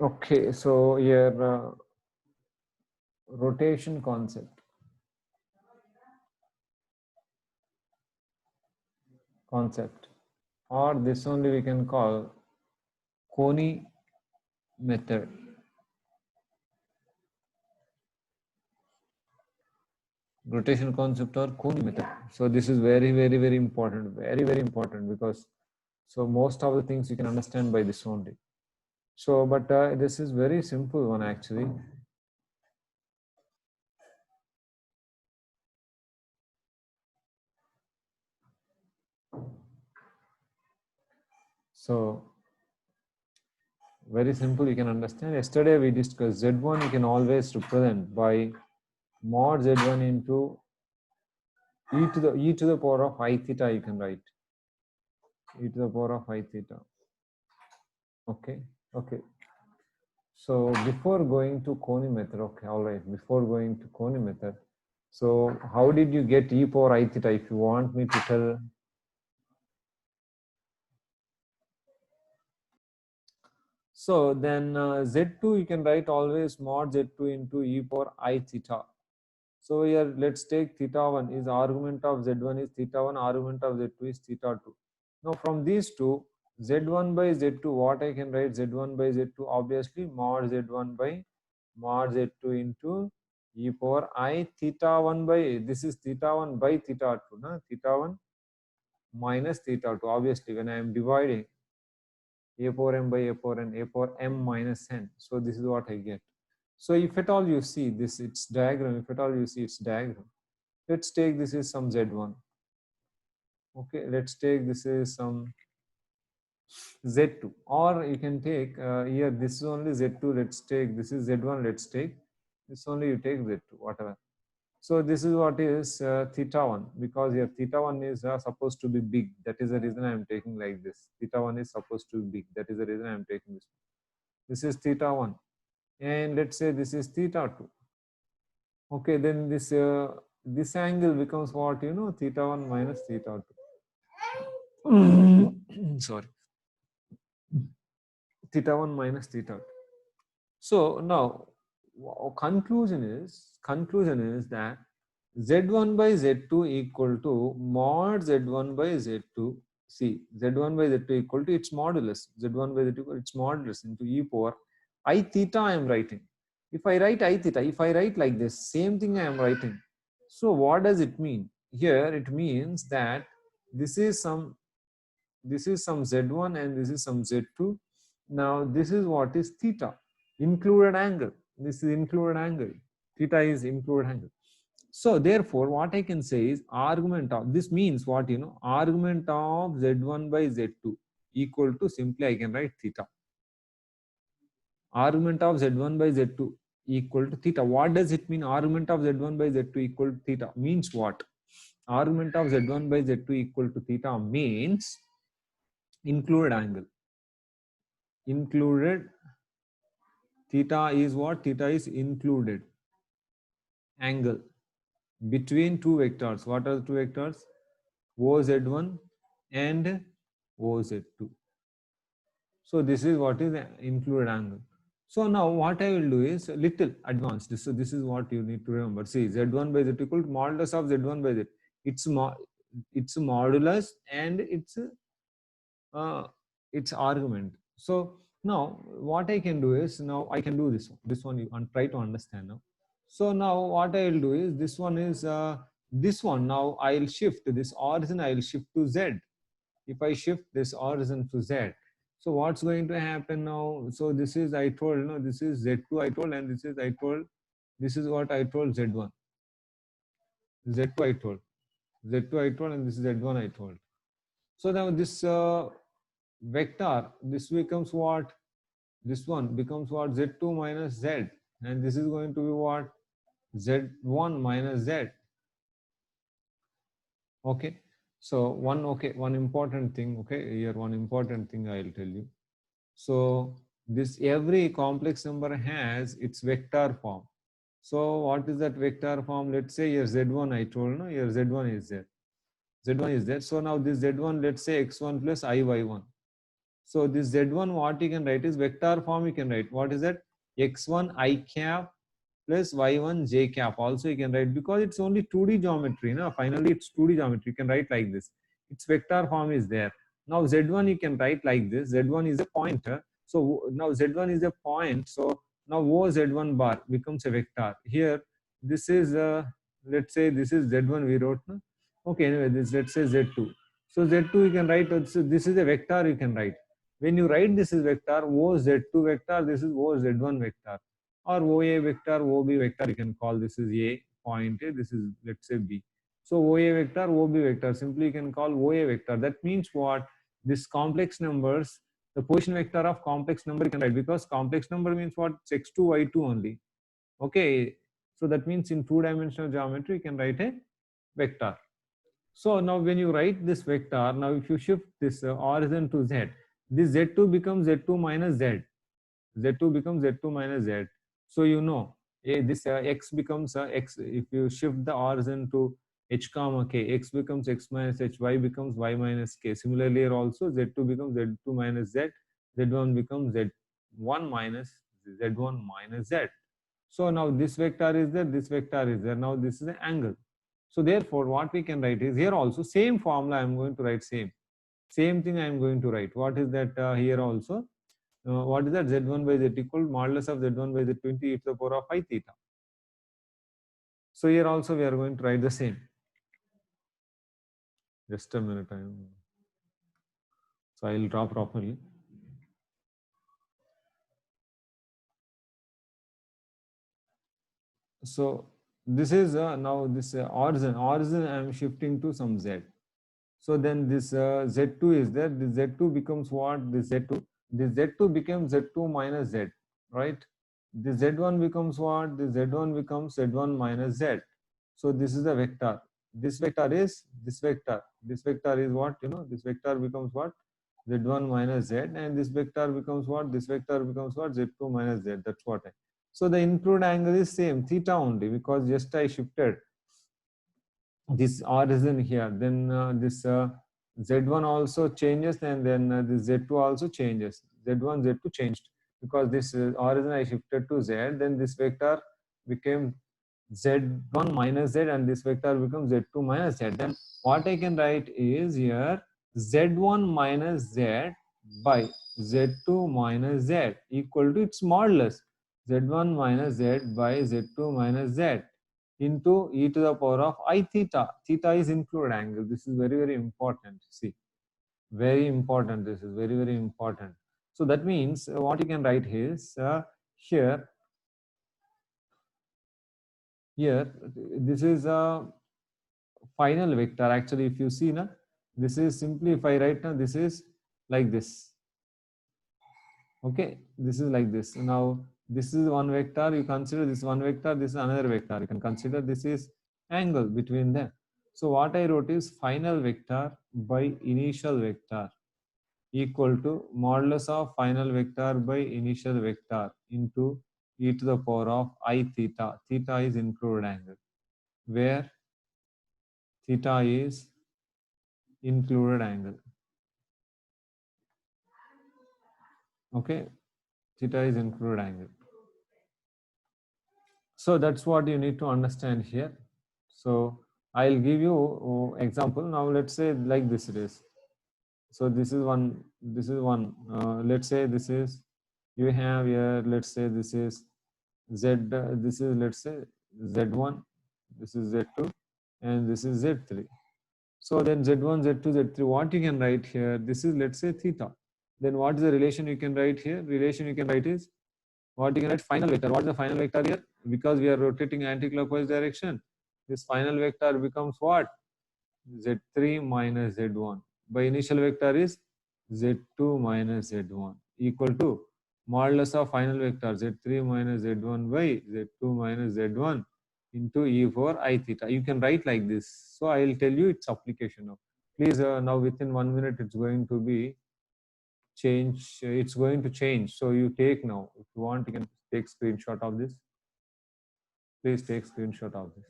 Okay, so here rotation concept, or this only we can call Coney method. Rotation concept or Coney method. So this is very important, very important, because so most of the things you can understand by this only. So, but this is very simple one actually. So very simple, you can understand. Yesterday we discussed Z1 you can always represent by mod Z1 into e to the power of I theta, you can write e to the power of I theta. Okay, okay. So before going to Coney method, okay, all right. Before going to Coney method, so how did you get e power I theta? If you want me to tell, so then Z2 you can write always mod Z2 into e power I theta. So here let's take theta 1 is argument of Z1 is theta 1, argument of Z2 is theta 2. Now from these two, Z1 by Z2, what I can write Z1 by Z2, obviously mod Z1 by mod Z2 into e power I theta 1 by, this is theta 1 by theta 2, na? Theta 1 minus theta 2. Obviously when I am dividing a power m by a power n, a power m minus n. So this is what I get. So if at all you see this, its diagram, if at all you see its diagram, let's take this is some Z1. Okay, let's take this is some Z2, or you can take here this is only Z2. Let's take this is Z1. Let's take this only, you take Z2, whatever. So this is what is theta 1, because here theta 1 is supposed to be big. That is the reason I am taking like this. Theta 1 is supposed to be big. That is the reason I am taking this. This is theta 1, and let's say this is theta 2. Okay, then this angle becomes what, you know, theta 1 minus theta 2. Sorry, theta 1 minus theta 2. So now conclusion is that Z1 by Z2 equal to mod Z1 by Z2. See, Z1 by Z2 equal to its modulus. Z1 by Z2 its modulus into e power I theta I am writing. If I write I theta, if I write like this, same thing I am writing. So what does it mean? Here it means that this is some Z1 and this is some Z2. Now this is what is theta, included angle. This is included angle. Theta is included angle. So therefore, what I can say is argument of, this means what, you know, argument of Z1 by Z2 equal to, simply I can write theta. Argument of Z1 by Z2 equal to theta. What does it mean? Argument of Z1 by Z2 equal to theta means what? Argument of Z1 by Z2 equal to theta means included angle. Included, theta is what? Theta is included angle between two vectors. What are the two vectors? OZ1 and OZ2. So this is what is included angle. So now what I will do is a little advanced. So this is what you need to remember. See, Z1 by Z equal to modulus of Z1 by Z. It's modulus and its argument. So now what I can do is, now I can do this one. This one you try to understand now. So now what I will do is, this one is this one. Now I will shift this origin. I will shift to Z. If I shift this origin to Z, so what's going to happen now? So this is, I told, no, this is Z2 I told, and this is I told, this is what I told, Z1. Z2 I told, Z2 I told, and this is Z1 I told. So now this vector, this becomes what? This one becomes what? Z2 minus Z, and this is going to be what? Z1 minus Z. Okay. So one important thing, okay, here one important thing I'll tell you. So this, every complex number has its vector form. So what is that vector form? Let's say here Z1 I told, no, here Z1 is there. Z1 is there. So now this Z1, let's say X1 plus IY1. So this Z1, what you can write is vector form. You can write, what is that? X1 I cap plus Y1 J cap. Also you can write, because it's only 2D geometry. No? Finally, it's 2D geometry. You can write like this. Its vector form is there. Now Z1 you can write like this. Z1 is a pointer. So now Z1 is a point. So now O Z1 bar becomes a vector. Here, this is, let's say this is Z1 we wrote. No? Okay, anyway, this, let's say Z2. So Z2 you can write, so this is a vector you can write. When you write this is vector, O Z2 vector, this is O Z1 vector. Or OA vector, OB vector, you can call this is A point A, this is, let's say, B. So OA vector, OB vector, simply you can call OA vector. That means what? This complex numbers, the position vector of complex number you can write, because complex number means what? It's X2, Y2 only. Okay, so that means in two-dimensional geometry, you can write a vector. So now when you write this vector, now if you shift this origin to Z, this Z2 becomes Z2 minus Z. Z2 becomes Z2 minus Z. So you know, this X becomes X. If you shift the origin to H comma K, X becomes X minus H, Y becomes Y minus K. Similarly here also, Z2 becomes Z2 minus Z, Z1 becomes Z1 minus Z1 minus Z. So now this vector is there, this vector is there. Now this is an angle. So therefore, what we can write is, here also same formula I am going to write, same thing I am going to write. What is that here also? What is that? Z1 by Z equal modulus of Z1 by Z2 into e to the power of I theta. So here also we are going to write the same. Just a minute. So I will draw properly. So this is now this origin I am shifting to some Z. So then this Z2 is there. This Z2 becomes what? This Z2 becomes Z2 minus Z, right? This Z1 becomes what? This Z1 becomes Z1 minus Z. So this is the vector. This vector is this vector. This vector is what? You know, this vector becomes what? Z1 minus Z, and this vector becomes what? This vector becomes what? Z2 minus Z. That's what so the included angle is same, theta only, because just I shifted this origin here. Then this Z1 also changes, and then this Z2 also changes. Z1, Z2 changed because this origin I shifted to Z. Then this vector became Z1 minus Z, and this vector becomes Z2 minus Z. Then what I can write is here Z1 minus Z by Z2 minus Z equal to its modulus, Z1 minus Z by Z2 minus Z into e to the power of I theta. Theta is included angle. This is very, very important. See, very important. This is very, very important. So that means what you can write is here, this is a final vector. Actually, if you see now, this is simply, if I write now, this is like this. Okay, this is like this. Now, this is one vector. You consider this one vector, this is another vector. You can consider this is angle between them. So what I wrote is final vector by initial vector equal to modulus of final vector by initial vector into e to the power of I theta. Theta is included angle, where theta is included angle. Okay, theta is included angle. So that's what you need to understand here. So I'll give you example. Now let's say like this it is. So this is one, let's say this is, you have here, let's say this is Z, this is, let's say Z1, this is Z2, and this is Z3. So then Z1, Z2, Z3, what you can write here, this is, let's say, theta. Then what is the relation you can write here? Relation you can write is, what you can write, final vector. What is the final vector here? Because we are rotating anti-clockwise direction, this final vector becomes what? Z3 minus Z1 by initial vector is Z2 minus Z1 equal to modulus of final vector Z3 minus Z1 by Z2 minus Z1 into E for I theta. You can write like this. So I will tell you its application now. Please now within 1 minute it's going to be change. It's going to change. So you take now. If you want, you can take screenshot of this. Please take screenshot of this.